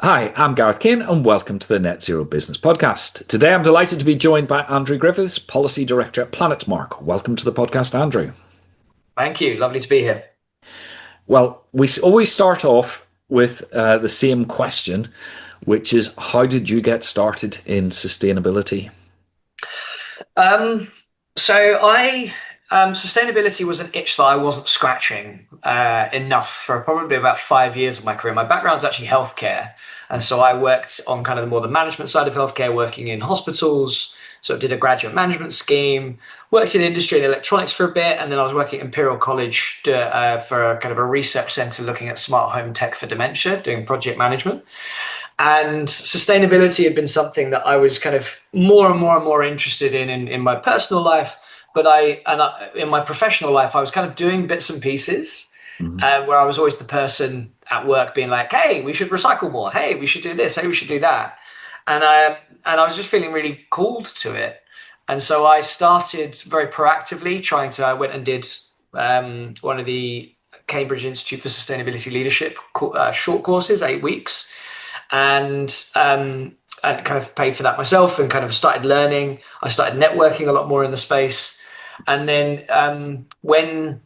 Hi, I'm Gareth Kane, and welcome to the Net Zero Business Podcast. Today, I'm delighted to be joined by Andrew Griffiths, Policy Director at PlanetMark. Welcome to the podcast, Andrew. Thank you. Lovely to be here. Well, we always start off with the same question, which is how did you get started in sustainability? Um, so sustainability was an itch that I wasn't scratching enough for probably about 5 years of my career. My background's actually healthcare, and so I worked on kind of the management side of healthcare, working in hospitals. So I did a graduate management scheme, worked in industry and electronics for a bit, and then I was working at Imperial College for a kind of a research centre looking at smart home tech for dementia, doing project management. And sustainability had been something that I was kind of more and more and more interested in my personal life. But in my professional life, I was kind of doing bits and pieces Mhm. where I was always the person at work being like, hey, we should recycle more. Hey, we should do this. Hey, we should do that. And I was just feeling really called to it. And so I started very proactively I went and did one of the Cambridge Institute for Sustainability Leadership short courses, 8 weeks, and kind of paid for that myself and kind of started learning. I started networking a lot more in the space. And then when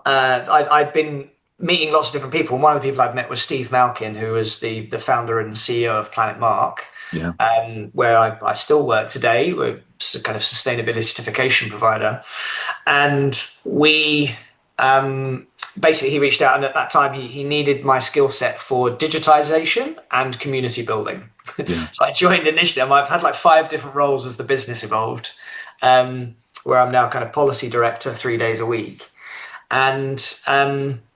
I'd been meeting lots of different people, and one of the people I'd met was Steve Malkin, who was the founder and CEO of PlanetMark, Yeah. where I still work today. We're a kind of sustainability certification provider. And we basically, he reached out, and at that time he needed my skill set for digitization and community building. Yeah. So I joined initially. I've had like 5 different roles as the business evolved, where I'm now kind of policy director 3 days a week. And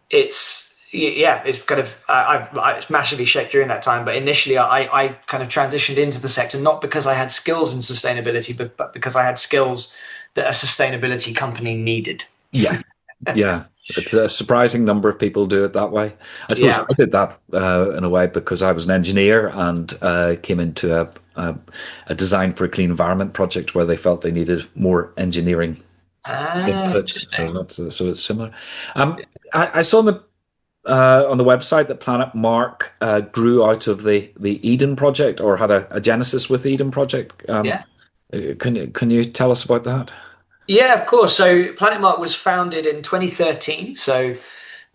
it's kind of it's massively shaped during that time. But initially, I kind of transitioned into the sector not because I had skills in sustainability, but because I had skills that a sustainability company needed. Yeah. Yeah. It's a surprising number of people do it that way. I suppose Yeah. I did that in a way because I was an engineer and came into a design for a clean environment project where they felt they needed more engineering input. So Interesting. so it's similar. I saw on the website that Planet Mark grew out of the Eden project or had a genesis with the Eden project. Yeah. Can you tell us about that? Yeah, of course. So PlanetMark was founded in 2013. So,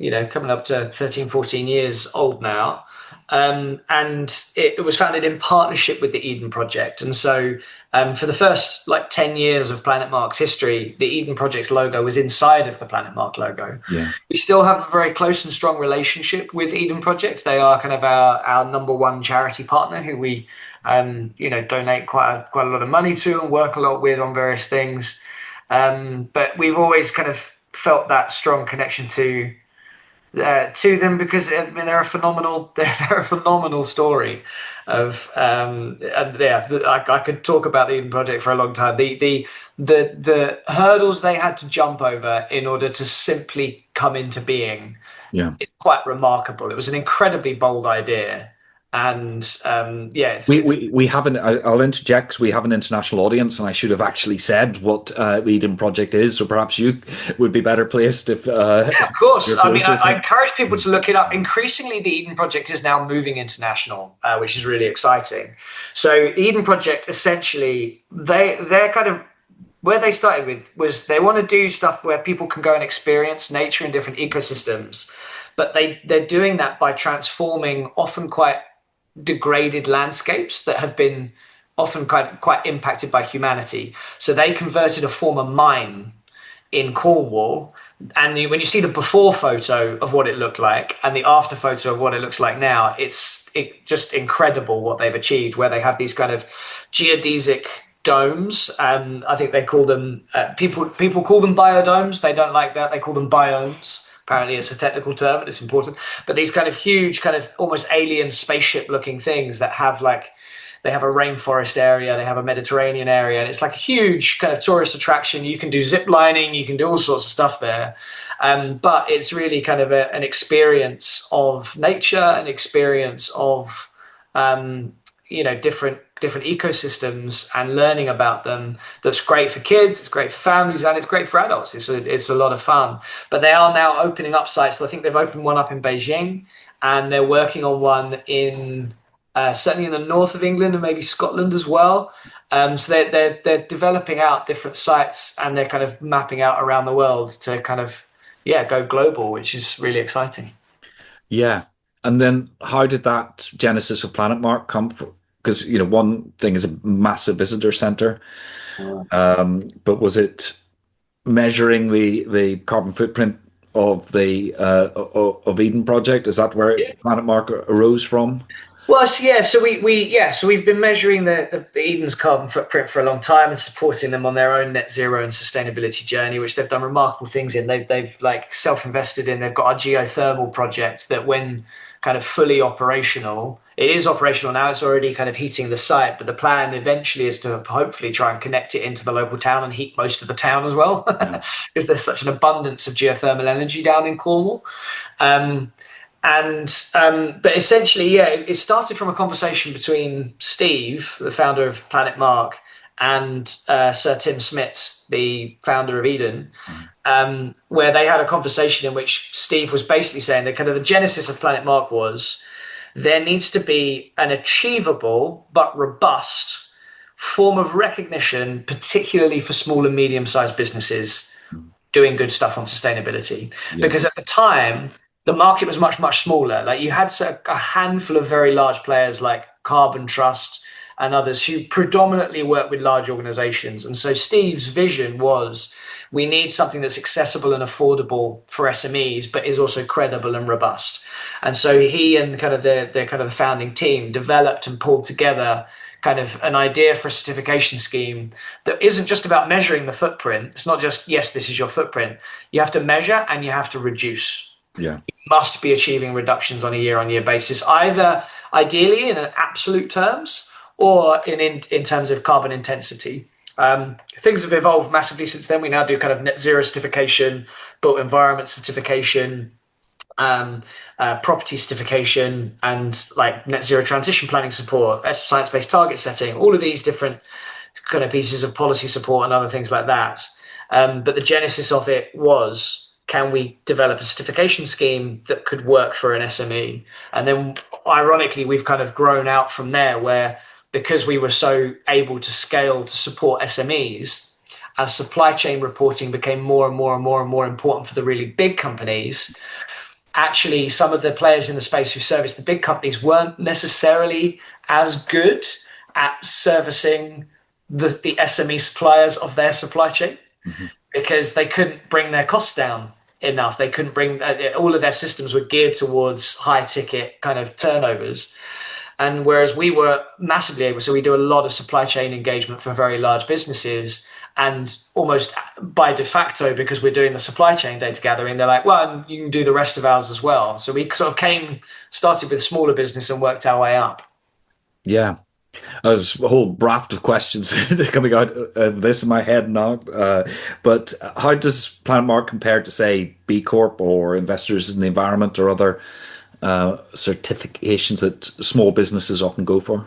coming up to 13, 14 years old now. And it was founded in partnership with the Eden Project. And so, for the first like 10 years of PlanetMark's history, the Eden Project's logo was inside of the PlanetMark logo. Yeah. We still have a very close and strong relationship with Eden Project. They are kind of our number one charity partner who we, donate quite a lot of money to and work a lot with on various things. But we've always kind of felt that strong connection to them because I mean they're a phenomenal they're a phenomenal story of and yeah, I could talk about the Eden Project for a long time. The hurdles they had to jump over in order to simply come into being Yeah. is quite remarkable. It was an incredibly bold idea, and yeah, We, it's we, we have an, I'll interject 'cause we have an international audience, and I should have actually said what the Eden Project is. So perhaps you would be better placed if Yeah, of course. you're I mean, closer I to. encourage people to look it up. Increasingly, the Eden Project is now moving international, which is really exciting. So, the Eden Project essentially, they're kind of where they started with was they want to do stuff where people can go and experience nature in different ecosystems, but they're doing that by transforming often quite degraded landscapes that have been often quite impacted by humanity. So they converted a former mine in Cornwall. And when you see the before photo of what it looked like and the after photo of what it looks like now, it's just incredible what they've achieved. Where they have these kind of geodesic domes. I think they call them people call them biodomes. They don't like that. They call them biomes. Apparently, it's a technical term and it's important. But these kind of huge, kind of almost alien spaceship-looking things that have like they have a rainforest area, they have a Mediterranean area, and it's like a huge kind of tourist attraction. You can do zip lining, you can do all sorts of stuff there. But it's really kind of an experience of nature, an experience of different ecosystems and learning about them. That's great for kids, it's great for families, and it's great for adults. It's a lot of fun. But they are now opening up sites. So I think they've opened one up in Beijing, and they're working on one in certainly in the north of England and maybe Scotland as well. So they're developing out different sites, and they're kind of mapping out around the world to kind of go global, which is really exciting. Yeah. And then how did that genesis of PlanetMark come from? Because, one thing is a massive visitor center, but was it measuring the carbon footprint of the of Eden project? Is that where PlanetMark arose from? Well, so we've been measuring the Eden's carbon footprint for a long time and supporting them on their own net zero and sustainability journey, which they've done remarkable things in. They've like self-invested in. They've got a geothermal project that, when kind of fully operational, it is operational now. It's already kind of heating the site, but the plan eventually is to hopefully try and connect it into the local town and heat most of the town as well, Yeah. because there's such an abundance of geothermal energy down in Cornwall. Um, but essentially, it started from a conversation between Steve, the founder of PlanetMark, and Sir Tim Smits, the founder of Eden, where they had a conversation in which Steve was basically saying that kind of the genesis of PlanetMark was there needs to be an achievable but robust form of recognition, particularly for small and medium-sized businesses doing good stuff on sustainability. Yeah. Because at the time, the market was much, much smaller. Like you had a handful of very large players like Carbon Trust and others who predominantly work with large organizations. And so Steve's vision was we need something that's accessible and affordable for SMEs, but is also credible and robust. And so he and kind of the kind of the founding team developed and pulled together kind of an idea for a certification scheme that isn't just about measuring the footprint. It's not just, yes, this is your footprint. You have to measure and you have to reduce. Yeah. You must be achieving reductions on a year basis, either ideally in an absolute terms or in terms of carbon intensity. Things have evolved massively since then. We now do kind of net zero certification, built environment certification, property certification, and like net zero transition planning support, science-based target setting, all of these different kind of pieces of policy support and other things like that. But the genesis of it was, can we develop a certification scheme that could work for an SME? And then ironically, we've kind of grown out from there, where because we were so able to scale to support SMEs, as supply chain reporting became more and more and more and more important for the really big companies, actually some of the players in the space who service the big companies weren't necessarily as good at servicing the SME suppliers of their supply chain, because they couldn't bring their costs down enough. They couldn't bring all of their systems were geared towards high ticket kind of turnovers. And whereas we were massively able, so we do a lot of supply chain engagement for very large businesses, and almost by de facto, because we're doing the supply chain data gathering, they're like, well, you can do the rest of ours as well. So we sort of started with smaller business and worked our way up. Yeah. There's a whole raft of questions coming out of this in my head now. But how does PlanetMark compare to, say, B Corp or Investors in the Environment or other certifications that small businesses often go for?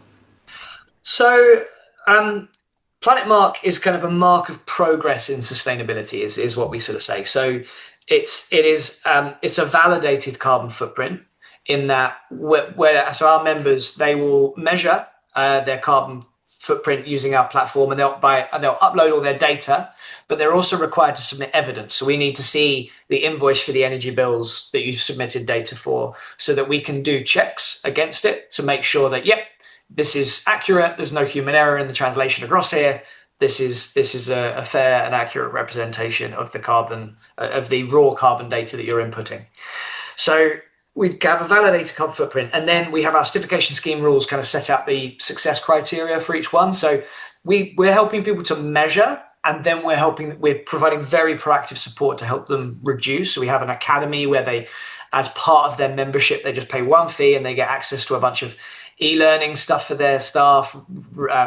So PlanetMark is kind of a mark of progress in sustainability, is what we sort of say. So it's a validated carbon footprint, in that so our members, they will measure their carbon footprint using our platform, and they'll upload all their data, but they're also required to submit evidence. So we need to see the invoice for the energy bills that you've submitted data for, so that we can do checks against it to make sure that, yep, this is accurate. There's no human error in the translation across here. This is a fair and accurate representation of the carbon, of the raw carbon data that you're inputting. So we have a validated carbon footprint, and then we have our certification scheme rules kind of set out the success criteria for each one. So we're helping people to measure, and then we're providing very proactive support to help them reduce. So we have an academy where they, as part of their membership, they just pay one fee and they get access to a bunch of e-learning stuff for their staff,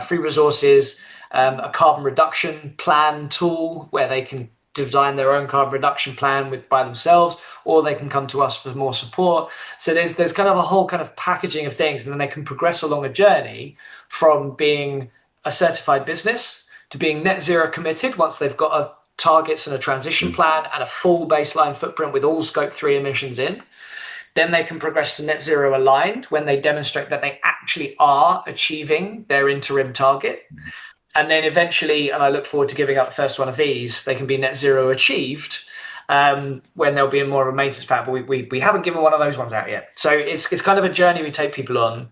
free resources, a carbon reduction plan tool where they can design their own carbon reduction plan by themselves, or they can come to us for more support. So there's kind of a whole kind of packaging of things, and then they can progress along a journey from being a certified business to being net zero committed once they've got targets and a transition plan and a full baseline footprint with all scope 3 emissions in. Then they can progress to net zero aligned when they demonstrate that they actually are achieving their interim target. And then eventually, and I look forward to giving up the first one of these, they can be net zero achieved when they'll be in more of a maintenance plan. But we haven't given one of those ones out yet. So it's kind of a journey we take people on.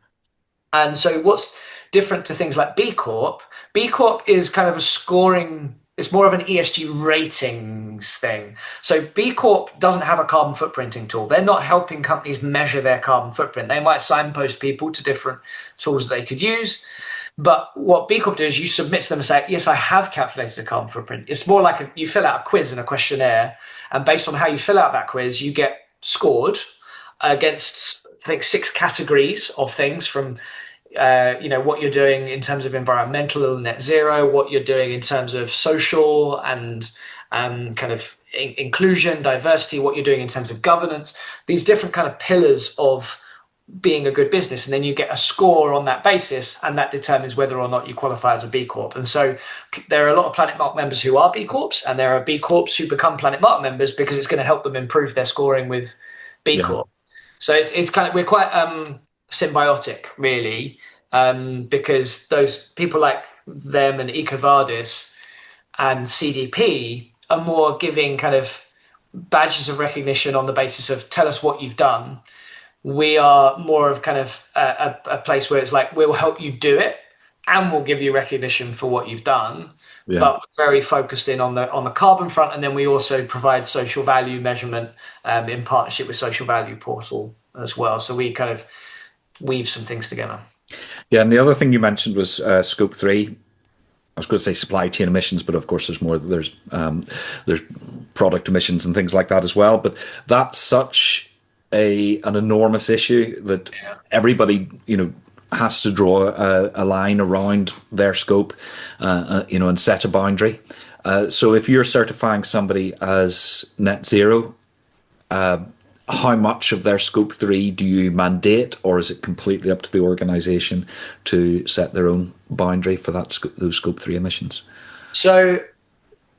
And so what's different to things like B Corp? B Corp is kind of a scoring, it's more of an ESG ratings thing. So B Corp doesn't have a carbon footprinting tool. They're not helping companies measure their carbon footprint. They might signpost people to different tools they could use. But what B Corp do is you submit to them and say, yes, I have calculated a carbon footprint. It's more like you fill out a quiz and a questionnaire. And based on how you fill out that quiz, you get scored against, I think, 6 categories of things from what you're doing in terms of environmental net zero, what you're doing in terms of social and kind of inclusion, diversity, what you're doing in terms of governance, these different kind of pillars of being a good business. And then you get a score on that basis, and that determines whether or not you qualify as a B Corp. And so there are a lot of PlanetMark members who are B Corps, and there are B Corps who become PlanetMark members because it's going to help them improve their scoring with B Corp. So it's kind of, we're quite symbiotic, really, because those people like them and EcoVadis and CDP are more giving kind of badges of recognition on the basis of tell us what you've done. We are more of kind of a place where it's like, we'll help you do it and we'll give you recognition for what you've done. Yeah. But we're very focused in on the carbon front. And then we also provide social value measurement in partnership with Social Value Portal as well. So we kind of weave some things together. Yeah, and the other thing you mentioned was Scope 3. I was going to say supply chain emissions, but of course there's more. There's product emissions and things like that as well. But that's such an enormous issue that everybody, has to draw a line around their scope, and set a boundary. So if you're certifying somebody as net zero, how much of their Scope 3 do you mandate, or is it completely up to the organisation to set their own boundary for those Scope 3 emissions? So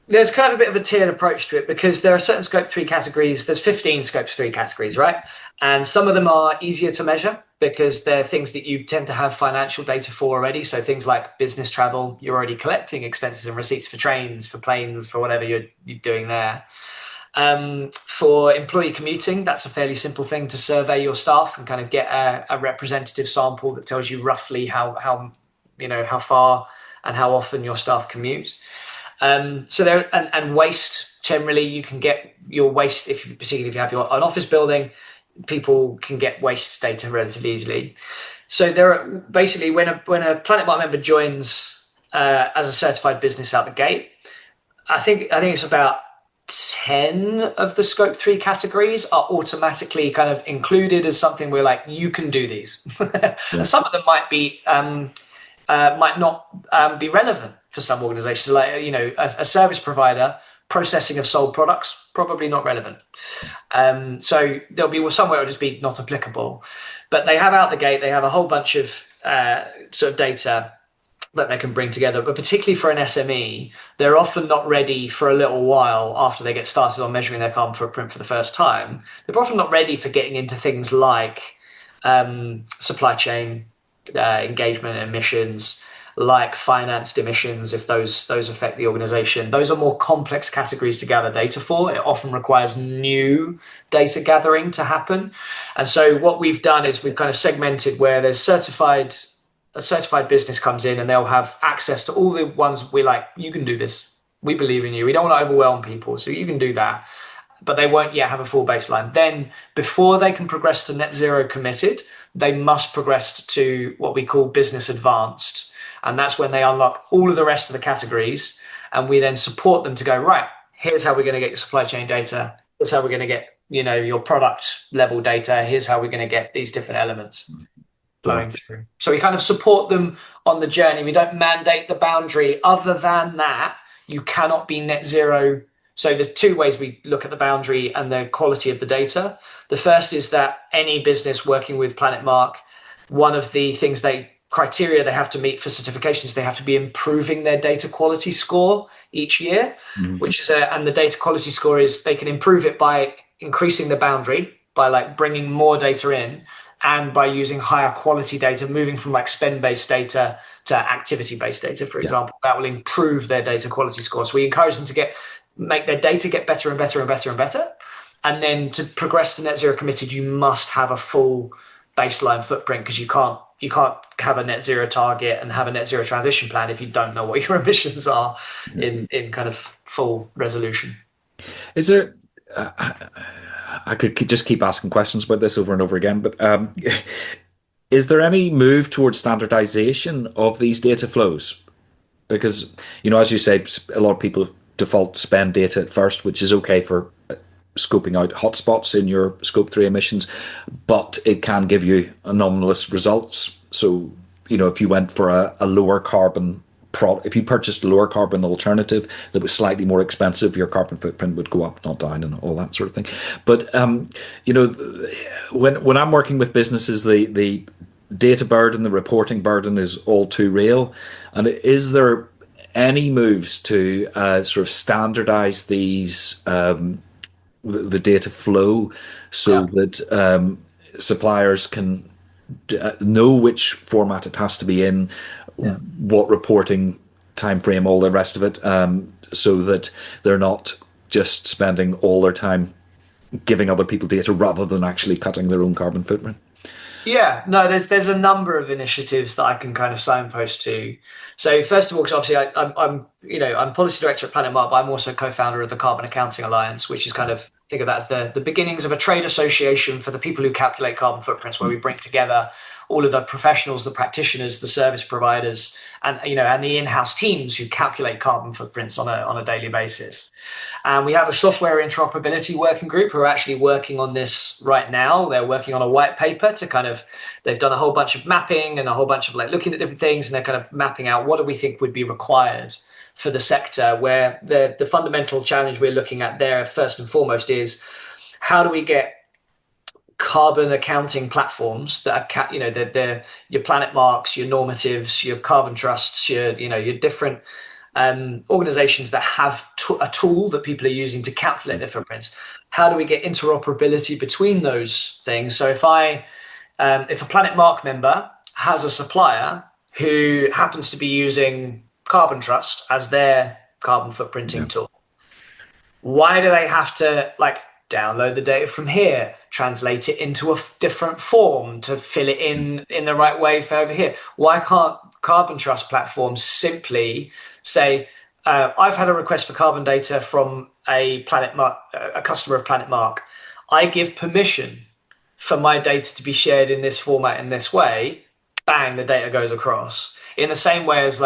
there's kind of a bit of a tiered approach to it, because there are certain Scope 3 categories. There's 15 Scope 3 categories, right? And some of them are easier to measure because they're things that you tend to have financial data for already. So things like business travel, you're already collecting expenses and receipts for trains, for planes, for whatever you're doing there. For employee commuting, that's a fairly simple thing to survey your staff and kind of get a representative sample that tells you roughly how far and how often your staff commute. So there, and waste, generally you can get your waste, particularly if you have an office building, people can get waste data relatively easily. So there are basically, when a PlanetMark member joins as a certified business out the gate, I think it's about 10 of the Scope 3 categories are automatically kind of included as something we're like, you can do these. And some of them might not be relevant for some organizations, like a service provider. Processing of sold products, probably not relevant. So there'll be somewhere it'll just be not applicable. But they have out the gate, they have a whole bunch of sort of data that they can bring together. But particularly for an SME, they're often not ready for a little while after they get started on measuring their carbon footprint for the first time. They're often not ready for getting into things like supply chain engagement emissions, like financed emissions, if those affect the organization. Those are more complex categories to gather data for. It often requires new data gathering to happen. And so what we've done is we've kind of segmented where there's a certified business comes in and they'll have access to all the ones we're like, you can do this. We believe in you. We don't want to overwhelm people, so you can do that. But they won't yet have a full baseline. Then before they can progress to net zero committed, they must progress to what we call business advanced. And that's when they unlock all of the rest of the categories. And we then support them to go, right, here's how we're going to get your supply chain data. Here's how we're going to get, your product level data. Here's how we're going to get these different elements flowing through. So we kind of support them on the journey. We don't mandate the boundary. Other than that, you cannot be net zero. So the two ways we look at the boundary and the quality of the data. The first is that any business working with PlanetMark, one of the criteria they have to meet for certifications, they have to be improving their data quality score each year, which is and the data quality score is they can improve it by increasing the boundary. by like bringing more data in and by using higher quality data, moving from like spend-based data to activity-based data, for example. That will improve their data quality scores. We encourage them to make their data get better and better and better and better. And then to progress to net zero committed, you must have a full baseline footprint, because you can't have a net zero target and have a net zero transition plan if you don't know what your emissions are in kind of full resolution. Is there? I could just keep asking questions about this over and over again, but is there any move towards standardization of these data flows? Because, as you say, a lot of people default spend data at first, which is okay for scoping out hotspots in your scope 3 emissions, but it can give you anomalous results. So, if you went for a lower carbon if you purchased a lower carbon alternative that was slightly more expensive, your carbon footprint would go up, not down, and all that sort of thing. But when I'm working with businesses, the data burden, the reporting burden is all too real. And is there any moves to sort of standardize these the data flow so that suppliers can know which format it has to be in, what reporting time frame, all the rest of it, so that they're not just spending all their time giving other people data rather than actually cutting their own carbon footprint? Yeah, no, there's a number of initiatives that I can kind of signpost to. So first of all, because obviously I'm policy director at PlanetMark, but I'm also co-founder of the Carbon Accounting Alliance, which is kind of, think of that as the beginnings of a trade association for the people who calculate carbon footprints, where we bring together all of the professionals, the practitioners, the service providers, and the in-house teams who calculate carbon footprints on a daily basis. And we have a software interoperability working group who are actually working on this right now. They're working on a white paper they've done a whole bunch of mapping and a whole bunch of like looking at different things, and they're kind of mapping out what do we think would be required for the sector, where the fundamental challenge we're looking at there first and foremost is how do we get carbon accounting platforms that are, they're your PlanetMarks, your normatives, your carbon trusts, your different organizations that have a tool that people are using to calculate their footprints. How do we get interoperability between those things? So if a PlanetMark member has a supplier who happens to be using Carbon Trust as their carbon footprinting tool, why do they have to download the data from here, translate it into a different form to fill it in the right way for over here? Why can't Carbon Trust platforms simply say, I've had a request for carbon data from a customer of PlanetMark. I give permission for my data to be shared in this format in this way. Bang, the data goes across. In the same way as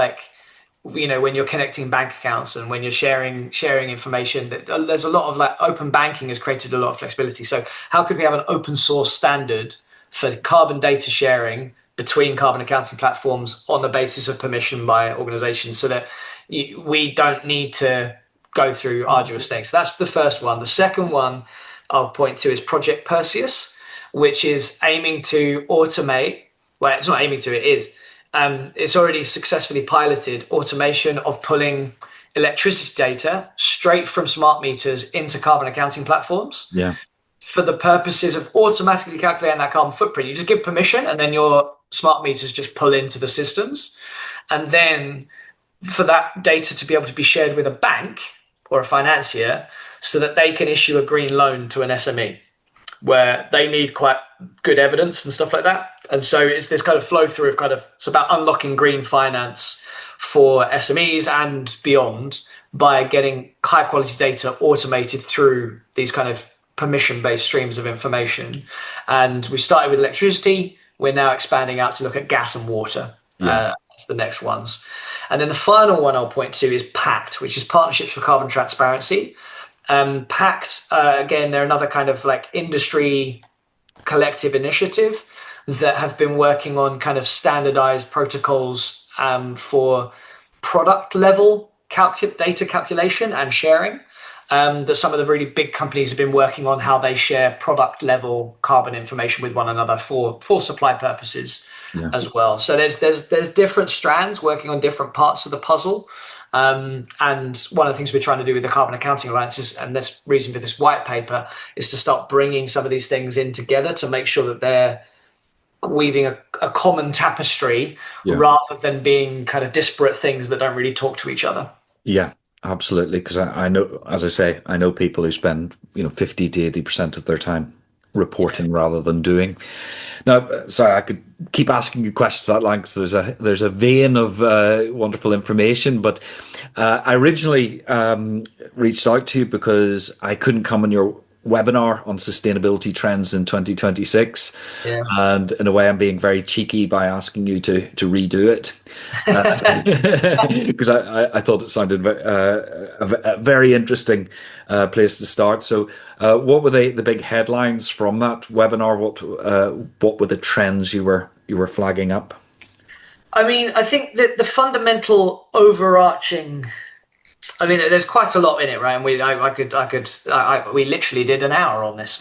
when you're connecting bank accounts and when you're sharing information, there's a lot of open banking has created a lot of flexibility. So how could we have an open source standard for carbon data sharing between carbon accounting platforms on the basis of permission by organizations, so that we don't need to go through arduous things? So that's the first one. The second one I'll point to is Project Perseus, which is aiming to automate. Well, it's not aiming to, it is. It's already successfully piloted automation of pulling electricity data straight from smart meters into carbon accounting platforms. Yeah. For the purposes of automatically calculating that carbon footprint. You just give permission and then your smart meters just pull into the systems. And then for that data to be able to be shared with a bank or a financier so that they can issue a green loan to an SME, where they need quite good evidence and stuff like that. And so it's this kind of flow through of it's about unlocking green finance for SMEs and beyond by getting high quality data automated through these kind of permission-based streams of information. And we started with electricity. We're now expanding out to look at gas and water. That's the next ones. And then the final one I'll point to is PACT, which is Partnerships for Carbon Transparency. PACT, again, they're another kind of industry collective initiative that have been working on kind of standardized protocols for product level data calculation and sharing. That some of the really big companies have been working on how they share product level carbon information with one another for supply purposes. Yeah. as well. So there's different strands working on different parts of the puzzle. And one of the things we're trying to do with the Carbon Accounting Alliance is, and this reason for this white paper, is to start bringing some of these things in together to make sure that they're weaving a common tapestry Yeah. rather than being kind of disparate things that don't really talk to each other. Yeah, absolutely. Because I know, as I say, I know people who spend 50 to 80% of their time reporting rather than doing. Now, sorry, I could keep asking you questions that long because there's a vein of wonderful information. But I originally reached out to you because I couldn't come on your webinar on sustainability trends in 2026, Yeah. and in a way, I'm being very cheeky by asking you to redo it because I thought it sounded a very interesting place to start. So, what were the big headlines from that webinar? What were the trends you were flagging up? I mean, I think that the fundamental overarching, I mean, there's quite a lot in it, right? And we literally did an hour on this.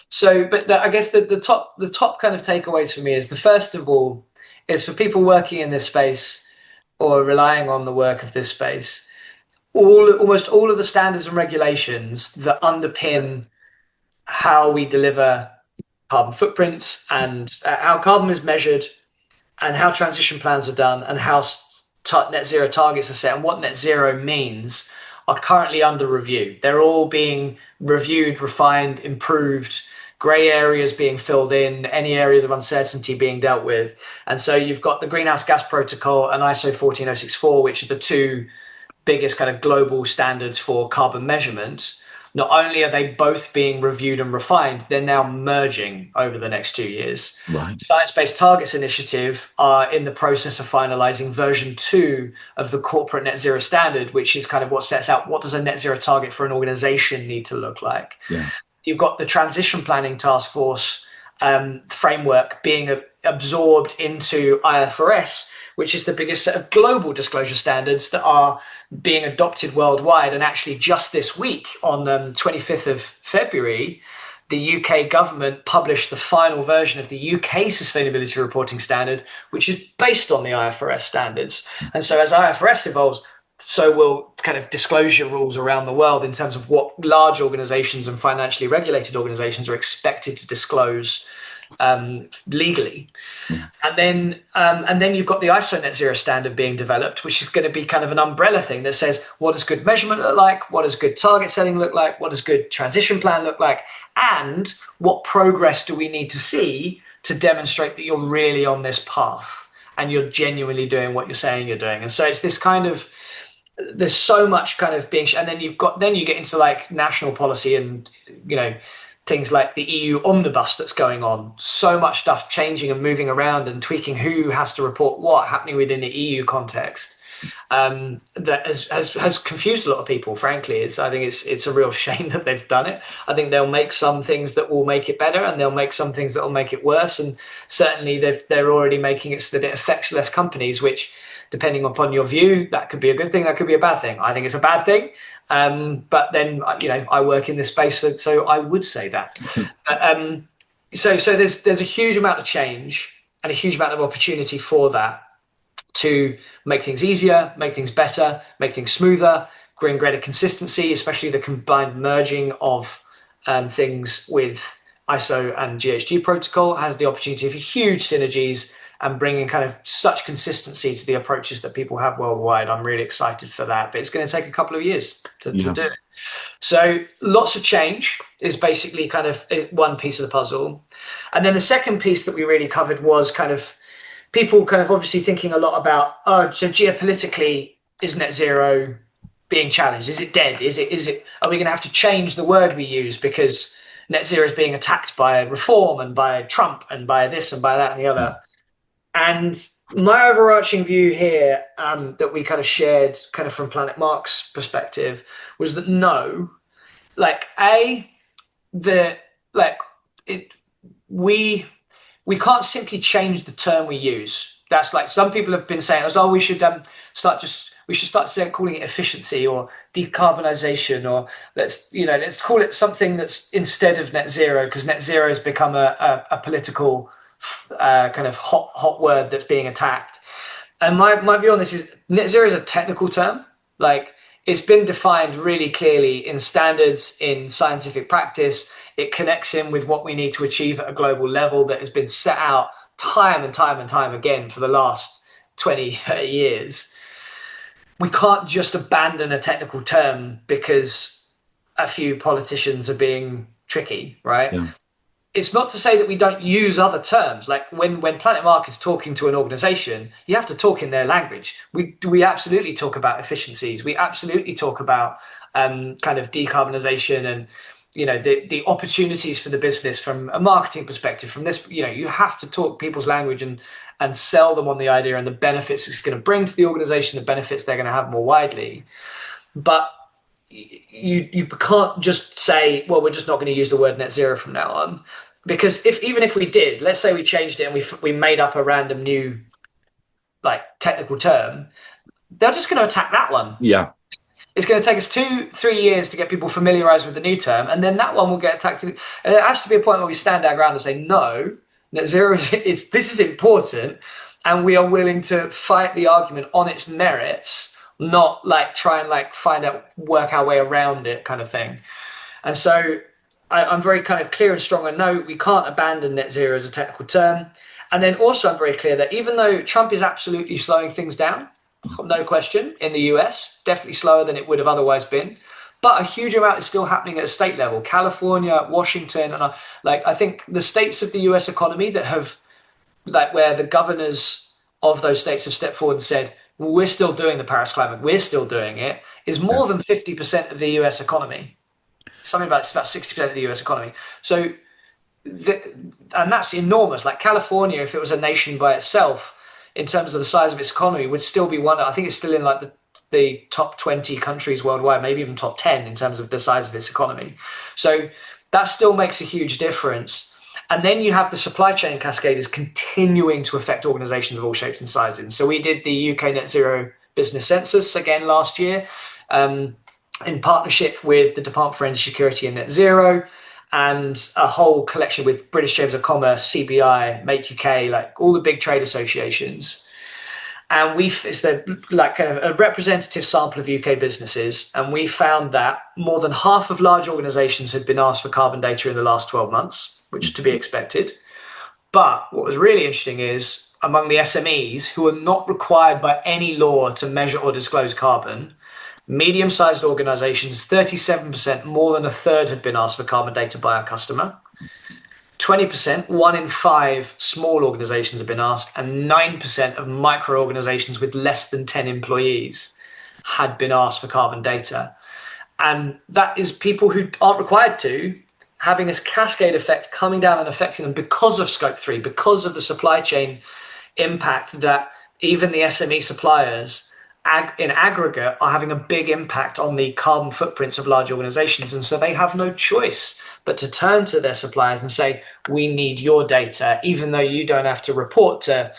So, but I guess the top kind of takeaways for me is the first of all is for people working in this space or relying on the work of this space. Almost all of the standards and regulations that underpin how we deliver carbon footprints and how carbon is measured and how transition plans are done and how net zero targets are set and what net zero means are currently under review. They're all being reviewed, refined, improved, grey areas being filled in, any areas of uncertainty being dealt with. And so you've got the Greenhouse Gas Protocol and ISO 14064, which are the two biggest kind of global standards for carbon measurement. Not only are they both being reviewed and refined, they're now merging over the next 2 years. Right. Science-Based Targets Initiative are in the process of finalizing version 2 of the corporate net zero standard, which is kind of what sets out what does a net zero target for an organization need to look like. Yeah. You've got the Transition Planning Task Force framework being absorbed into IFRS, which is the biggest set of global disclosure standards that are being adopted worldwide. And actually just this week on 25th of February, the UK government published the final version of the UK Sustainability Reporting Standard, which is based on the IFRS standards. And so as IFRS evolves, so will kind of disclosure rules around the world in terms of what large organizations and financially regulated organizations are expected to disclose legally. And then you've got the ISO net zero standard being developed, which is going to be kind of an umbrella thing that says, what does good measurement look like? What does good target setting look like? What does good transition plan look like? And what progress do we need to see to demonstrate that you're really on this path and you're genuinely doing what you're saying you're doing? And so it's this kind of, there's so much kind of being, and then you get into like national policy and, things like the EU omnibus that's going on, so much stuff changing and moving around and tweaking who has to report what happening within the EU context. That has confused a lot of people, frankly. I think it's a real shame that they've done it. I think they'll make some things that will make it better and they'll make some things that will make it worse. And certainly they're already making it so that it affects less companies, which, depending upon your view, that could be a good thing, that could be a bad thing. I think it's a bad thing. But then, I work in this space, so I would say that. So there's a huge amount of change and a huge amount of opportunity for that to make things easier, make things better, make things smoother, bring greater consistency, especially the combined merging of things with ISO and GHG protocol has the opportunity for huge synergies and bringing kind of such consistency to the approaches that people have worldwide. I'm really excited for that, but it's going to take a couple of years to do it. So lots of change is basically kind of one piece of the puzzle. And then the second piece that we really covered was kind of people kind of obviously thinking a lot about, so geopolitically, is net zero being challenged? Is it dead? Are we going to have to change the word we use because net zero is being attacked by reform and by Trump and by this and by that and the other? And my overarching view here that we kind of shared kind of from PlanetMark's perspective was that no, we can't simply change the term we use. That's like some people have been saying, we should start calling it efficiency or decarbonization, or let's call it something that's instead of net zero, because net zero has become a political kind of hot word that's being attacked. And my view on this is net zero is a technical term. Like, it's been defined really clearly in standards, in scientific practice. It connects in with what we need to achieve at a global level that has been set out time and time and time again for the last 20, 30 years. We can't just abandon a technical term because a few politicians are being tricky, right? Yeah. It's not to say that we don't use other terms. Like when PlanetMark is talking to an organization, you have to talk in their language. We absolutely talk about efficiencies. We absolutely talk about kind of decarbonization and the opportunities for the business from a marketing perspective. From this, you have to talk people's language and sell them on the idea and the benefits it's going to bring to the organization, the benefits they're going to have more widely. But you can't just say, well, we're just not going to use the word net zero from now on, because even if we did, let's say we changed it and we made up a random new like technical term, they're just going to attack that one. Yeah. It's going to take us 2-3 years to get people familiarized with the new term, and then that one will get attacked. And it has to be a point where we stand our ground and say, no, net zero this is important, and we are willing to fight the argument on its merits, not like try and like work our way around it kind of thing. And so I'm very kind of clear and strong on no, we can't abandon net zero as a technical term. And then also I'm very clear that even though Trump is absolutely slowing things down, no question, in the US, definitely slower than it would have otherwise been, but a huge amount is still happening at a state level. California, Washington, and I think the states of the US economy that have, like, where the governors of those states have stepped forward and said, well, we're still doing the Paris climate, we're still doing it, is more than 50% of the US economy. Something about 60% of the US economy. So, and that's enormous. Like California, if it was a nation by itself, in terms of the size of its economy, would still be one. I think it's still in like the top 20 countries worldwide, maybe even top 10 in terms of the size of its economy. So that still makes a huge difference. And then you have the supply chain cascaders continuing to affect organizations of all shapes and sizes. So we did the UK Net Zero Business Census again last year in partnership with the Department for Energy Security and Net Zero, and a whole collection with British Chambers of Commerce, CBI, Make UK, like all the big trade associations. And it's like kind of a representative sample of UK businesses. And we found that more than half of large organizations had been asked for carbon data in the last 12 months, which is to be expected. But what was really interesting is among the SMEs who are not required by any law to measure or disclose carbon, medium-sized organizations, 37%, more than a third had been asked for carbon data by a customer. 20%, 1 in 5 small organizations have been asked, and 9% of micro-organizations with less than 10 employees had been asked for carbon data. And that is people who aren't required to, having this cascade effect coming down and affecting them because of Scope 3, because of the supply chain impact that even the SME suppliers in aggregate are having a big impact on the carbon footprints of large organizations. And so they have no choice but to turn to their suppliers and say, we need your data, even though you don't have to report to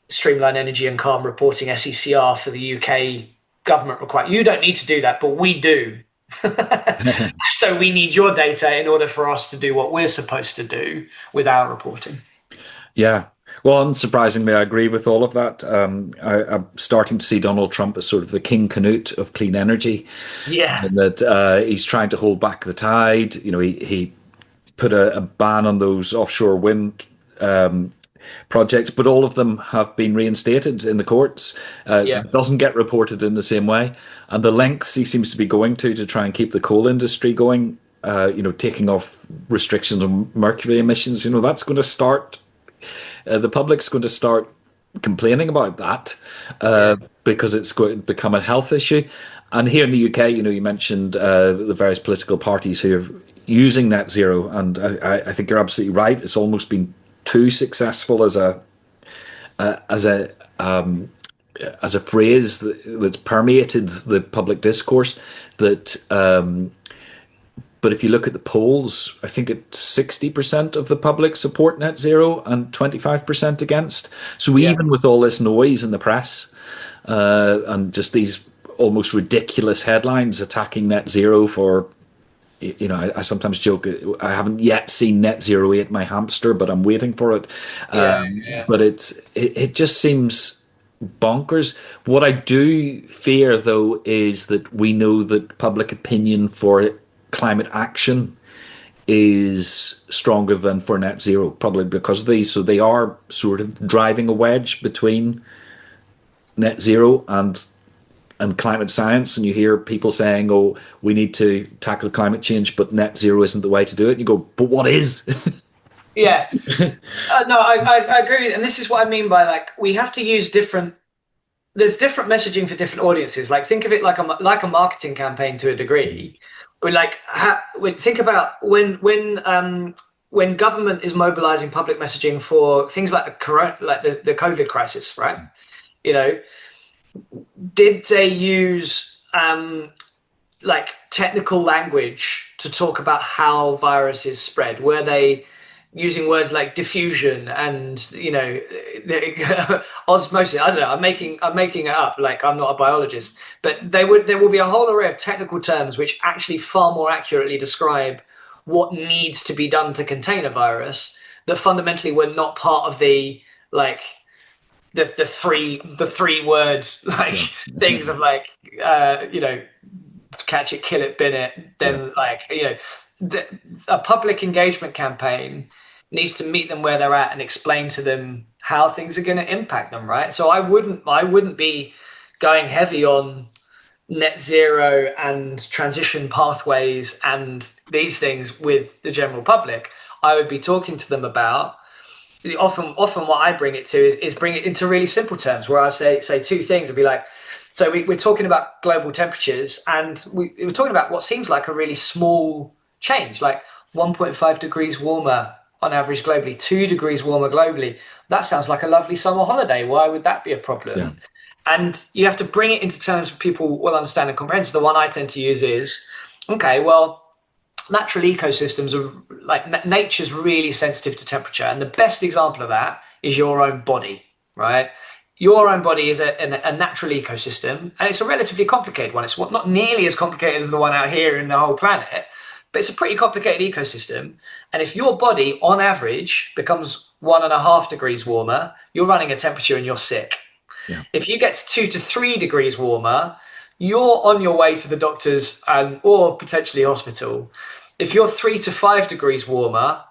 Streamline Energy and Carbon Reporting, SECR, for the UK government required. You don't need to do that, but we do. So we need your data in order for us to do what we're supposed to do with our reporting. Yeah. Well, unsurprisingly, I agree with all of that. I'm starting to see Donald Trump as sort of the King Canute of clean energy. Yeah. And that he's trying to hold back the tide. He put a ban on those offshore wind projects, but all of them have been reinstated in the courts. It doesn't get reported in the same way. And the lengths he seems to be going to try and keep the coal industry going, taking off restrictions on mercury emissions, that's going to start... the public's going to start complaining about that because it's going to become a health issue. And here in the UK, you mentioned the various political parties who are using net zero, and I think you're absolutely right. It's almost been too successful as a phrase that's permeated the public discourse. But if you look at the polls, I think it's 60% of the public support net zero and 25% against. So even with all this noise in the press and just these almost ridiculous headlines attacking net zero for I sometimes joke, I haven't yet seen net zero eat my hamster, but I'm waiting for it. Yeah, yeah, But it just seems bonkers. What I do fear, though, is that we know that public opinion for climate action is stronger than for net zero, probably because of these. So they are sort of driving a wedge between net zero and climate science. And you hear people saying, "Oh, we need to tackle climate change, but net zero isn't the way to do it." And you go, "But what is?" yeah. No, I agree, and this is what I mean by like we have to use different. There's different messaging for different audiences. Like think of it like a marketing campaign to a degree. Think about when government is mobilizing public messaging for things like the corona, like the COVID crisis, right? You know, did they use like technical language to talk about how viruses spread? Were they using words like diffusion and osmosis? I don't know. I'm making it up. Like I'm not a biologist, but there will be a whole array of technical terms which actually far more accurately describe what needs to be done to contain a virus that fundamentally were not part of the like the three words like Yeah, things of like catch it, kill it, bin it. yeah, Then a public engagement campaign needs to meet them where they're at and explain to them how things are going to impact them, right? So I wouldn't be going heavy on net zero and transition pathways and these things with the general public. I would be talking to them about often what I bring it to is bring it into really simple terms where I say two things and be like, so we're talking about global temperatures and we're talking about what seems like a really small change, like 1.5 degrees warmer on average globally, 2 degrees warmer globally. That sounds like a lovely summer holiday. Why would that be a yeah, problem? And you have to bring it into terms that people will understand and comprehend. So the one I tend to use is, okay, well, natural ecosystems are like nature's really sensitive to temperature. And the best example of that is your own body, right? Your own body is a natural ecosystem and it's a relatively complicated one. It's not nearly as complicated as the one out here in the whole planet, but it's a pretty complicated ecosystem. And if your body on average becomes 1.5 degrees warmer, you're running a temperature and you're sick. yeah, If you get 2 to 3 degrees warmer, you're on your way to the doctors or potentially hospital. If you're 3 to 5 degrees warmer,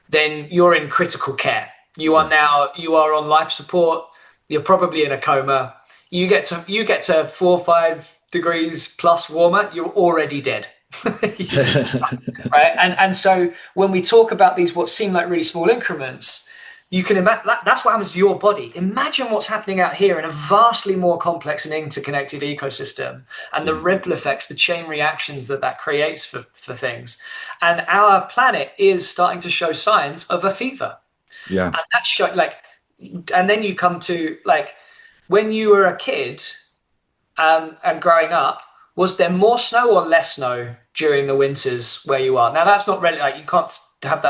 then you're in critical care. yeah. You are on life support. You're probably in a coma. You get to 4 or 5 degrees plus warmer, you're already dead. Right? And so when we talk about these what seem like really small increments, you can imagine that's what happens to your body. Imagine what's happening out here in a vastly more complex and interconnected ecosystem and the ripple effects, the chain reactions that creates for things. And our planet is starting to show signs of a fever. Yeah. And that's and then you come to like when you were a kid and growing up, was there more snow or less snow during the winters where you are? Now that's not really like you can't have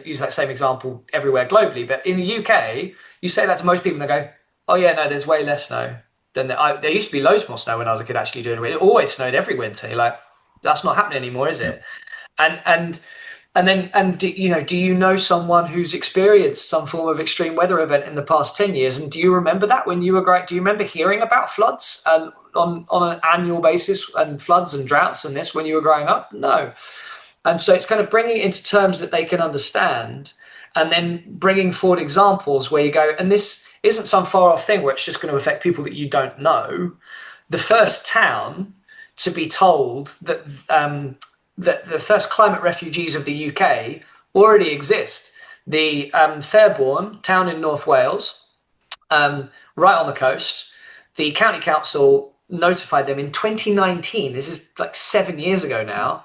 use that same example everywhere globally, but in the UK, you say that to most people and they go, "Oh yeah, no, there's way less snow than there used to be loads more snow when I was a kid actually doing it. It always snowed every winter." You're like, that's not happening anymore, is it? And do you know someone who's experienced some form of extreme weather event in the past 10 years? And do you remember that when you were great? Do you remember hearing about floods on an annual basis and floods and droughts and this when you were growing up? No. And so it's kind of bringing it into terms that they can understand and then bringing forward examples where you go, and this isn't some far off thing where it's just going to affect people that you don't know. The first town to be told that the first climate refugees of the UK already exist. The Fairbourne town in North Wales, right on the coast, the county council notified them in 2019. This is like 7 years ago now.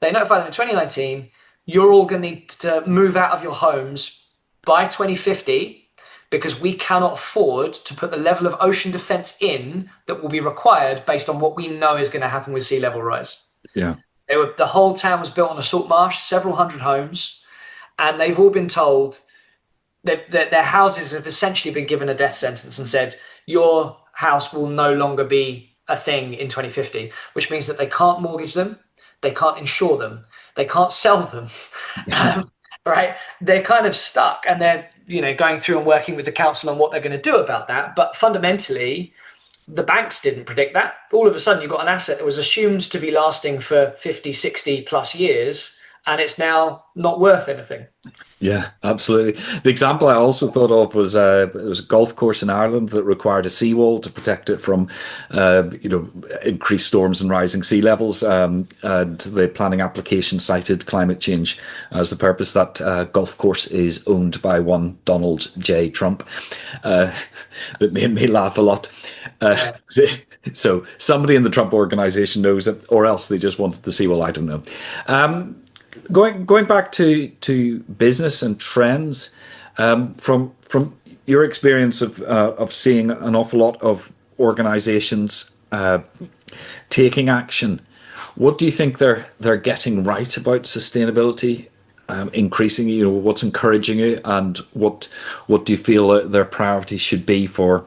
They notified them in 2019, you're all going to need to move out of your homes by 2050 because we cannot afford to put the level of ocean defense in that will be required based on what we know is going to happen with sea level rise. Yeah. The whole town was built on a salt marsh, several hundred homes, and they've all been told that their houses have essentially been given a death sentence and said, your house will no longer be a thing in 2050, which means that they can't mortgage them, they can't insure them, They can't sell them. Right? They're kind of stuck, and they're going through and working with the council on what they're going to do about that. But fundamentally, the banks didn't predict that. All of a sudden, you've got an asset that was assumed to be lasting for 50, 60 plus years, and it's now not worth anything. Yeah, absolutely. The example I also thought of was it was a golf course in Ireland that required a seawall to protect it from, increased storms and rising sea levels. And the planning application cited climate change as the purpose. That golf course is owned by one Donald J. Trump. That made me laugh a lot. Yeah. So somebody in the Trump organization knows it, or else they just wanted the seawall. I don't know. Going back to business and trends, from your experience of seeing an awful lot of organizations taking action, what do you think they're getting right about sustainability? Increasingly, what's encouraging you, and what do you feel their priorities should be for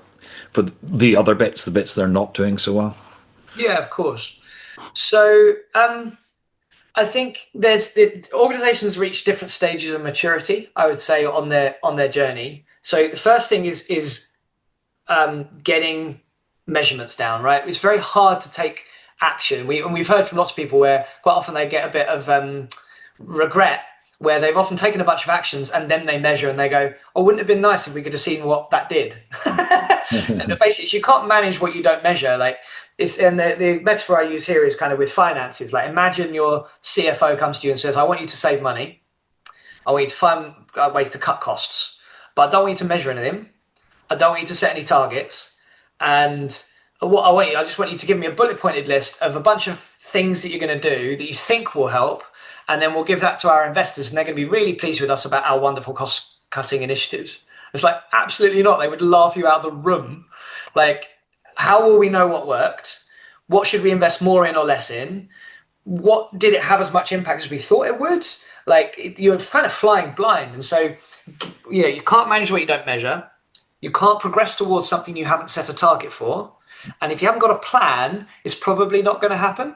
the other bits, the bits they're not doing so well? Yeah, of course. So I think there's the organizations reach different stages of maturity, I would say, on their journey. So the first thing is getting measurements down, right? It's very hard to take action. We've heard from lots of people where quite often they get a bit of regret, where they've often taken a bunch of actions and then they measure and they go, "Oh, wouldn't it have been nice if we could have seen what that did?" And basically, you can't manage what you don't measure. Like the metaphor I use here is kind of with finances. Like, imagine your CFO comes to you and says, "I want you to save money. I want you to find ways to cut costs, but I don't want you to measure anything. I don't want you to set any targets. And I just want you to give me a bullet pointed list of a bunch of things that you're going to do that you think will help. And then we'll give that to our investors, and they're going to be really pleased with us about our wonderful cost cutting initiatives." It's like, absolutely not. They would laugh you out of the room. Like, how will we know what worked? What should we invest more in or less in? What did it have as much impact as we thought it would? Like, you're kind of flying blind. And so, you can't manage what you don't measure. You can't progress towards something you haven't set a target for. And if you haven't got a plan, it's probably not going to happen.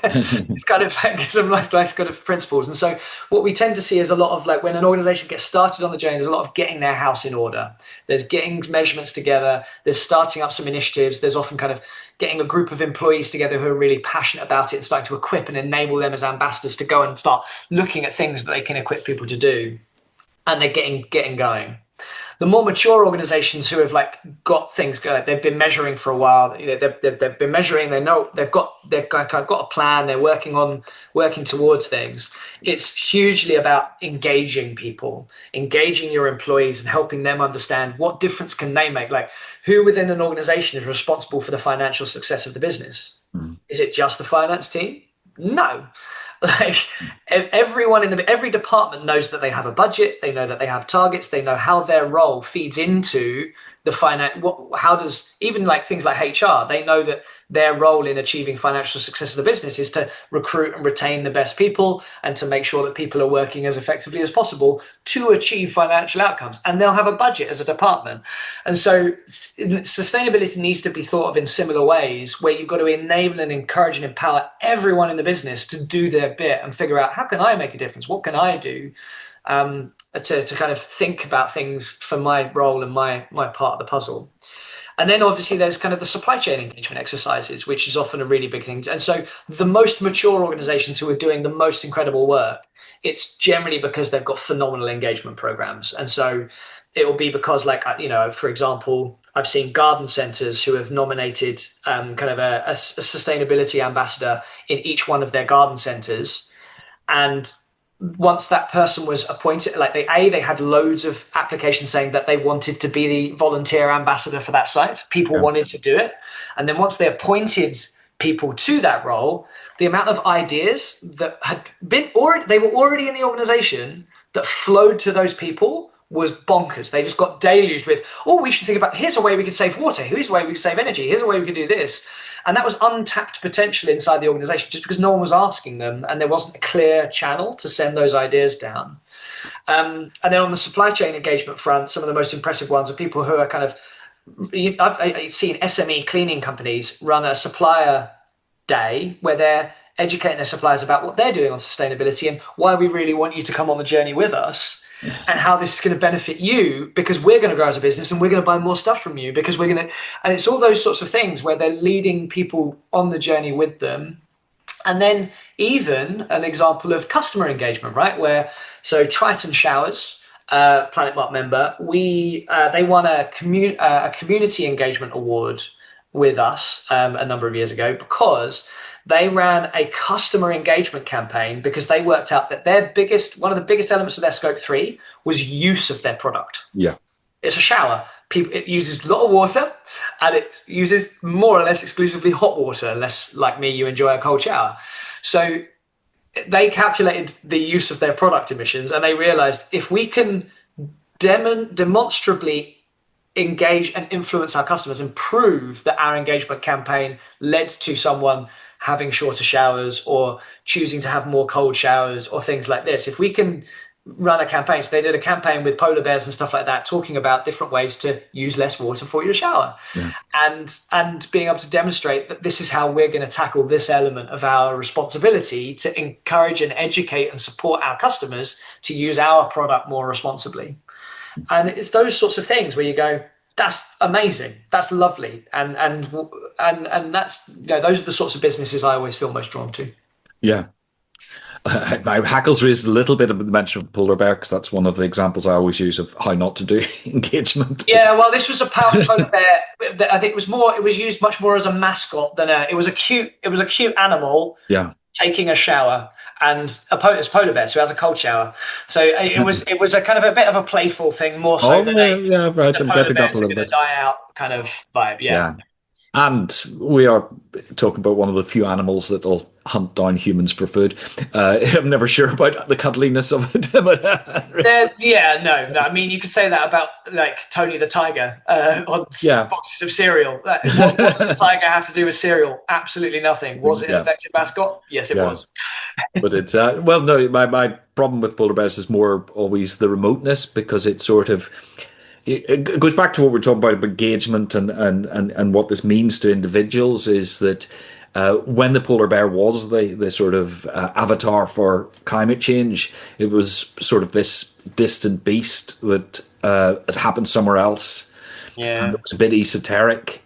It's kind of like some nice kind of principles. And so what we tend to see is a lot of, like, when an organization gets started on the journey, there's a lot of getting their house in order. There's getting measurements together. There's starting up some initiatives. There's often kind of getting a group of employees together who are really passionate about it and starting to equip and enable them as ambassadors to go and start looking at things that they can equip people to do. And they're getting going. The more mature organizations who have got things going, they've been measuring for a while. They've been measuring. They know they've got a plan. They're working towards things. It's hugely about engaging people, engaging your employees, and helping them understand what difference can they make. Like, who within an organization is responsible for the financial success of the business? Is it just the finance team? No. Like, everyone in every department knows that they have a budget. They know that they have targets. They know how their role feeds into the finance. How does, even like things like HR, they know that their role in achieving financial success of the business is to recruit and retain the best people, and to make sure that people are working as effectively as possible to achieve financial outcomes. And they'll have a budget as a department. And so sustainability needs to be thought of in similar ways, where you've got to enable and encourage and empower everyone in the business to do their bit and figure out, how can I make a difference? What can I do? To kind of think about things for my role and my part of the puzzle. And then obviously there's kind of the supply chain engagement exercises, which is often a really big thing. And so the most mature organizations who are doing the most incredible work, it's generally because they've got phenomenal engagement programs. And so it will be because, for example, I've seen garden centers who have nominated kind of a sustainability ambassador in each one of their garden centers. And once that person was appointed, they had loads of applications saying that they wanted to be the volunteer ambassador for that site. People wanted to do it. And then once they appointed people to that role, the amount of ideas that had been they were already in the organization that flowed to those people was bonkers. They just got deluged with, we should think about, here's a way we could save water. Here's a way we could save energy. Here's a way we could do this. And that was untapped potential inside the organization, just because no one was asking them, and there wasn't a clear channel to send those ideas down. And then on the supply chain engagement front, some of the most impressive ones are people who are kind of, I've seen SME cleaning companies run a supplier day where they're educating their suppliers about what they're doing on sustainability and why we really want you to come on the journey with us and how this is going to benefit you because we're going to grow as a business and we're going to buy more stuff from you because we're going to, and it's all those sorts of things where they're leading people on the journey with them. And then even an example of customer engagement, right? Where, so Triton Showers, PlanetMark member, they won a community engagement award with us a number of years ago because they ran a customer engagement campaign because they worked out that one of the biggest elements of their scope 3 was use of their product. Yeah. It's a shower. It uses a lot of water and it uses more or less exclusively hot water, unless like me, you enjoy a cold shower. So they calculated the use of their product emissions and they realized if we can demonstrably engage and influence our customers and prove that our engagement campaign led to someone having shorter showers or choosing to have more cold showers or things like this. If we can run a campaign, so they did a campaign with polar bears and stuff like that, talking about different ways to use less water for your shower, and being able to demonstrate that this is how we're going to tackle this element of our responsibility to encourage and educate and support our customers to use our product more responsibly. And it's those sorts of things where you go, that's amazing, that's lovely, and that's, those are the sorts of businesses I always feel most drawn to. Yeah. My hackles raised a little bit of the mention of polar bear because that's one of the examples I always use of how not to do engagement. Yeah, well, this was a polar bear. I think it was used much more as a mascot than it was a cute animal. Yeah. Taking a shower, and it's polar bear, so it has a cold shower. So it was a kind of a bit of a playful thing, more so than yeah, right. I'm getting that a little bit. Die out kind of vibe. Yeah. And we are talking about one of the few animals that'll hunt down humans for food. I'm never sure about the cuddliness of it. But, no. I mean, you could say that about like Tony the Tiger on boxes of cereal. What does the tiger have to do with cereal? Absolutely nothing. Was it an effective mascot? Yes, it was. But it's no. My problem with polar bears is more always the remoteness because it's sort of. It goes back to what we're talking about engagement and what this means to individuals is that when the polar bear was the sort of avatar for climate change, it was sort of this distant beast that had happened somewhere else. Yeah. And it was a bit esoteric.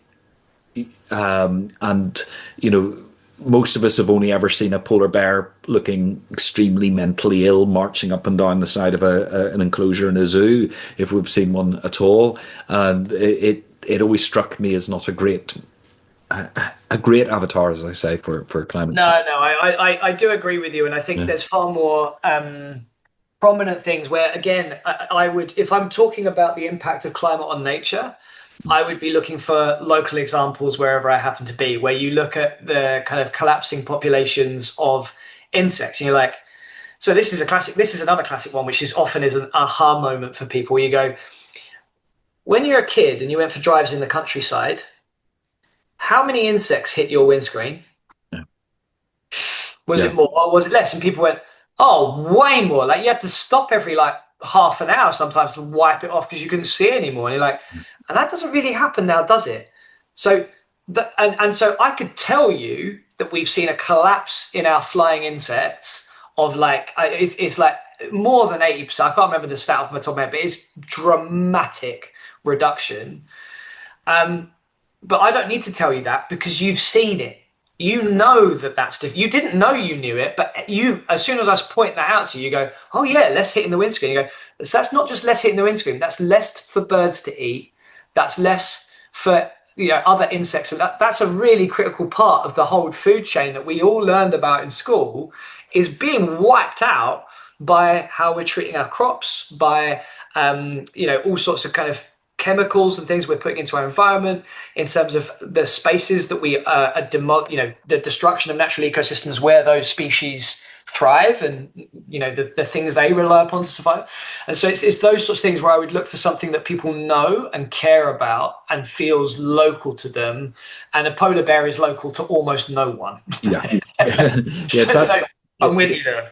And, most of us have only ever seen a polar bear looking extremely mentally ill, marching up and down the side of an enclosure in a zoo, if we've seen one at all. And it always struck me as not a great avatar, as I say, for climate change. No, I do agree with you, and I think there's far more prominent things where, again, I would, if I'm talking about the impact of climate on nature, I would be looking for local examples wherever I happen to be, where you look at the kind of collapsing populations of insects, and you're like, so this is another classic one, which is often is an aha moment for people. You go, when you're a kid and you went for drives in the countryside, how many insects hit your windscreen? Yeah. Was it more or was it less? And people went, oh, way more. Like you had to stop every like half an hour sometimes to wipe it off because you couldn't see it anymore. And you're like, and that doesn't really happen now, does it? So, so I could tell you that we've seen a collapse in our flying insects of like, it's like more than 80%. I can't remember the stat off my top of my head, but it's dramatic reduction. But I don't need to tell you that because you've seen it. You know that's different. You didn't know you knew it, but as soon as I was pointing that out to you, you go, oh yeah, less hitting the windscreen. You go, so that's not just less hitting the windscreen. That's less for birds to eat. That's less for other insects. And that's a really critical part of the whole food chain that we all learned about in school is being wiped out by how we're treating our crops, by all sorts of kind of chemicals and things we're putting into our environment in terms of the spaces that we the destruction of natural ecosystems where those species thrive and the things they rely upon to survive. And so it's those sorts of things where I would look for something that people know and care about and feels local to them, and a polar bear is local to almost no one. So I'm with you there.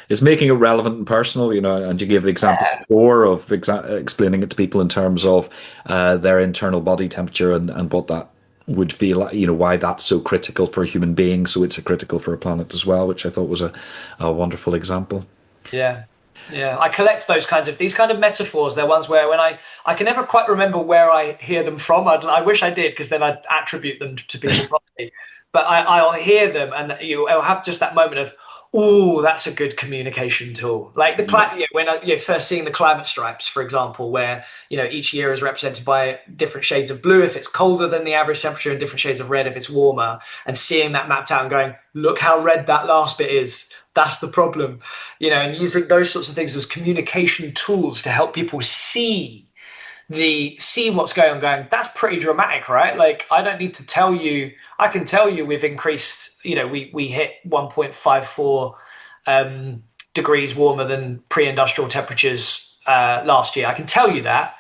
It's making it relevant and personal, and you gave the example before of explaining it to people in terms of their internal body temperature and what that would feel like, why that's so critical for human beings, so it's a critical for a planet as well, which I thought was a wonderful example. Yeah. Yeah, I collect these kind of metaphors. They're ones where when I can never quite remember where I hear them from. I wish I did, because then I'd attribute them to people properly. But I'll hear them, and I'll have just that moment of, oh, that's a good communication tool. Like when you're first seeing the climate stripes, for example, where each year is represented by different shades of blue if it's colder than the average temperature, and different shades of red if it's warmer, and seeing that mapped out and going, look how red that last bit is. That's the problem, and using those sorts of things as communication tools to help people see what's going on. Going, that's pretty dramatic, right? Like, I don't need to tell you. I can tell you we've increased. We hit 1.54 degrees warmer than pre-industrial temperatures last year. I can tell you that,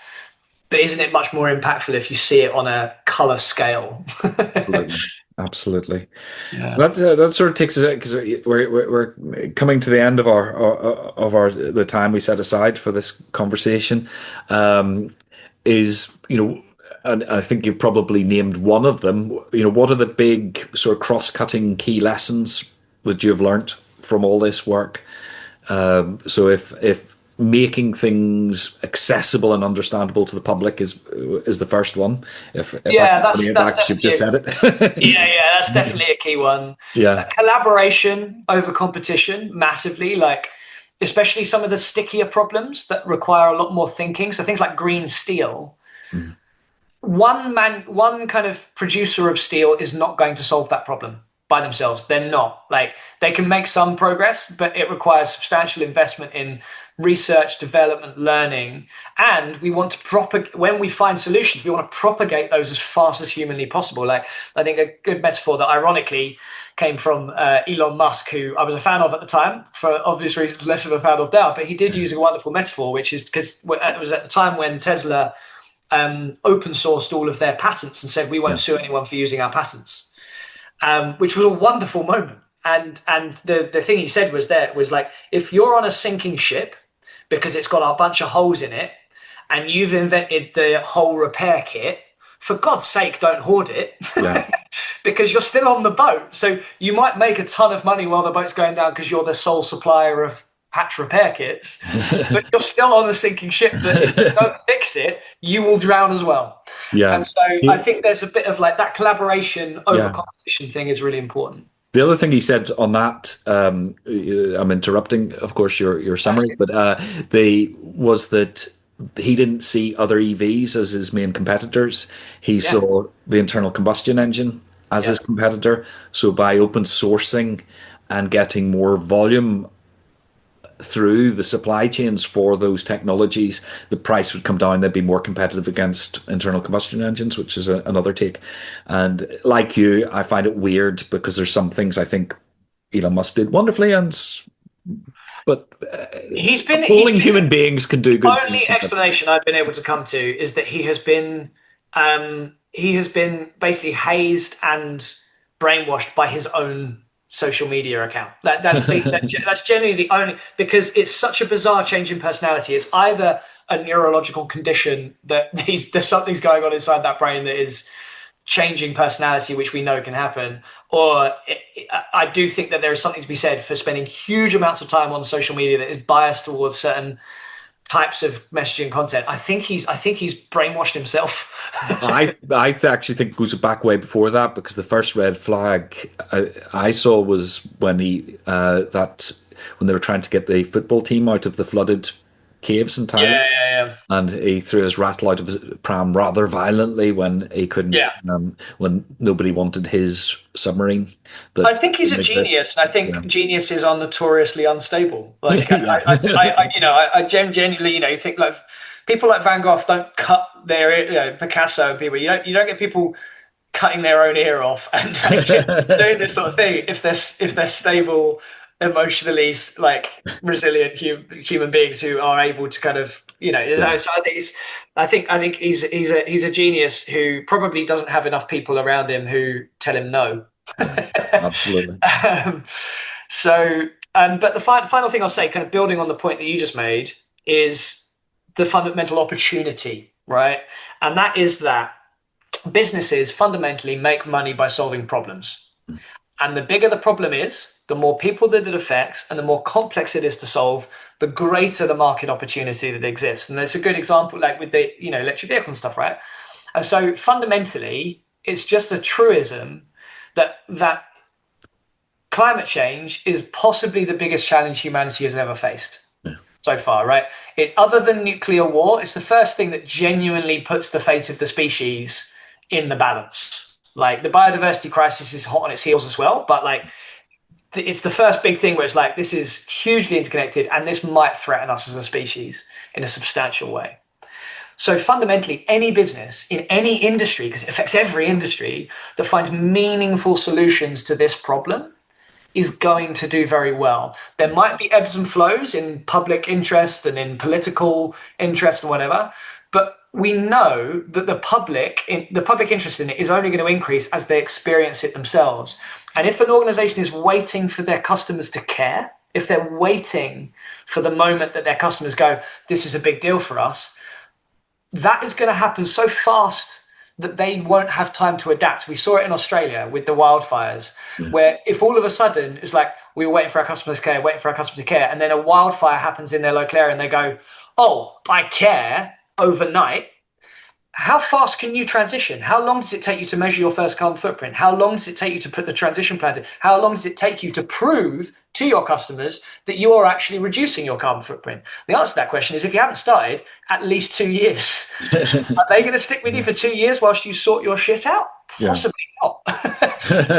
but isn't it much more impactful if you see it on a color scale? Absolutely. Absolutely. Yeah. That sort of takes us out, because we're coming to the end of our the time we set aside for this conversation. Is and I think you've probably named one of them. What are the big sort of cross-cutting key lessons that you have learnt from all this work? So if making things accessible and understandable to the public is the first one. If I Yeah, can bring it back, you've just said it. yeah, that's definitely a key one. Yeah. Collaboration over competition, massively. Like, especially some of the stickier problems that require a lot more thinking. So things like green steel. Mm. One kind of producer of steel is not going to solve that problem by themselves. They're not. Like, they can make some progress, but it requires substantial investment in research, development, learning. And we want to propagate, when we find solutions, we want to propagate those as fast as humanly possible. Like, I think a good metaphor that ironically came from Elon Musk, who I was a fan of at the time, for obvious reasons, less of a fan of now, but he did use a wonderful metaphor, which is because it was at the time when Tesla open sourced all of their patents and said, we won't sue anyone for using our patents, which was a wonderful moment. And the thing he said was like, if you're on a sinking ship because it's got a bunch of holes in it and you've invented the hole repair kit, for God's sake, don't hoard it. Yeah. Because you're still on the boat. So you might make a ton of money while the boat's going down because you're the sole supplier of hatch repair kits, but you're still on a sinking ship that if you don't fix it, you will drown as well. Yeah. And so I think there's a bit of like that collaboration over competition thing is really important. The other thing he said on that, I'm interrupting, of course, your summary, but was that he didn't see other EVs as his main competitors. He saw the internal combustion engine as his competitor. So by open sourcing and getting more volume through the supply chains for those technologies, the price would come down. They'd be more competitive against internal combustion engines, which is another take. And like you, I find it weird because there's some things I think Elon Musk did wonderfully, but human beings can do good The only things. explanation I've been able to come to is that he has been basically hazed and brainwashed by his own social media account. That's generally the only, because it's such a bizarre change in personality. It's either a neurological condition that there's something's going on inside that brain that is changing personality, which we know can happen, or I do think that there is something to be said for spending huge amounts of time on social media that is biased towards certain types of messaging content. I think he's brainwashed himself. I actually think it goes back way before that, because the first red flag I saw was when when they were trying to get the football team out of the flooded caves in Thailand. Yeah. And he threw his rattle out of his pram rather violently when he couldn't, when nobody wanted his submarine. I think he's a genius, and I think geniuses are notoriously unstable. Like, I genuinely, you think like people like Van Gogh don't cut their, Picasso and people, you don't get people cutting their own ear off and doing this sort of thing if they're stable, emotionally like resilient human beings who are able to kind of So I think he's a genius who probably doesn't have enough people around him who tell him no. Absolutely. But the final thing I'll say, kind of building on the point that you just made, is the fundamental opportunity, right? And that is that businesses fundamentally make money by solving problems. And the bigger the problem is, the more people that it affects and the more complex it is to solve, the greater the market opportunity that exists. And there's a good example, like with the electric vehicle and stuff, right? And so fundamentally, it's just a truism that climate change is possibly the biggest challenge humanity has ever faced so far, right? It, other than nuclear war, it's the first thing that genuinely puts the fate of the species in the balance. Like the biodiversity crisis is hot on its heels as well, but like it's the first big thing where it's like this is hugely interconnected and this might threaten us as a species in a substantial way. So fundamentally, any business in any industry, because it affects every industry, that finds meaningful solutions to this problem is going to do very well. There might be ebbs and flows in public interest and in political interest and whatever, but we know that the public interest in it is only going to increase as they experience it themselves. And if an organization is waiting for their customers to care, if they're waiting for the moment that their customers go, this is a big deal for us, that is going to happen so fast that they won't have time to adapt. We saw it in Australia with the wildfires, where if all of a sudden it's like we were waiting for our customers to care, waiting for our customers to care, and then a wildfire happens in their local area and they go, oh, I care overnight. How fast can you transition? How long does it take you to measure your first carbon footprint? How long does it take you to put the transition plan in? How long does it take you to prove to your customers that you are actually reducing your carbon footprint? The answer to that question is if you haven't started, at least 2 years. Are they going to stick with you for 2 years whilst you sort your shit out? Possibly not.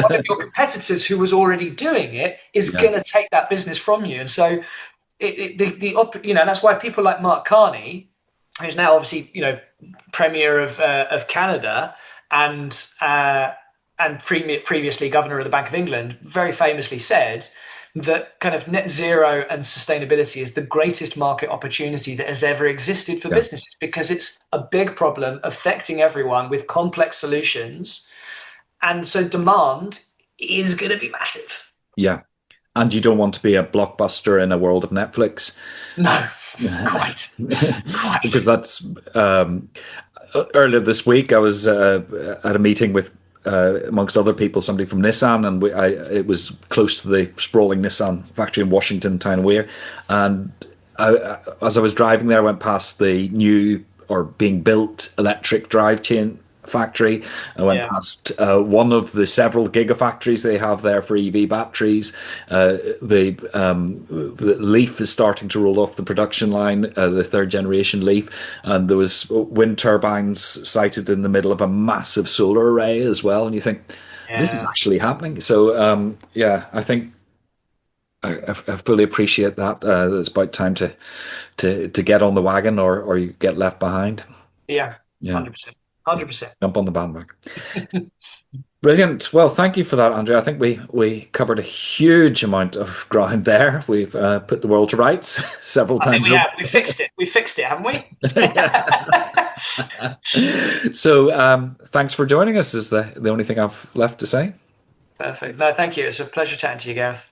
One of your competitors who was already doing it is going to take that business from you. And so that's why people like Mark Carney, who's now obviously, Premier of Canada and previously Governor of the Bank of England, very famously said that kind of net zero and sustainability is the greatest market opportunity that has ever existed for businesses because it's a big problem affecting everyone with complex solutions. And so demand is going to be massive. Yeah. And you don't want to be a blockbuster in a world of Netflix. No, quite. Because that's earlier this week, I was at a meeting with, amongst other people, somebody from Nissan, and it was close to the sprawling Nissan factory in Washington, Town Weir. And as I was driving there, I went past the new or being built electric drive chain factory. I went past one of the several gigafactories they have there for EV batteries. The Leaf is starting to roll off the production line, the third generation Leaf, and there was wind turbines sited in the middle of a massive solar array as well. And you think this is actually happening. So I think I fully appreciate that. It's about time to get on the wagon or you get left behind. Yeah. 100%. 100%. Jump on the bandwagon. Brilliant. Well, thank you for that, Andrew. I think we covered a huge amount of ground there. We've put the world to rights several times. We fixed it. We fixed it, haven't we? So thanks for joining us is the only thing I've left to say. Perfect. No, thank you. It's a pleasure chatting to you, Gareth.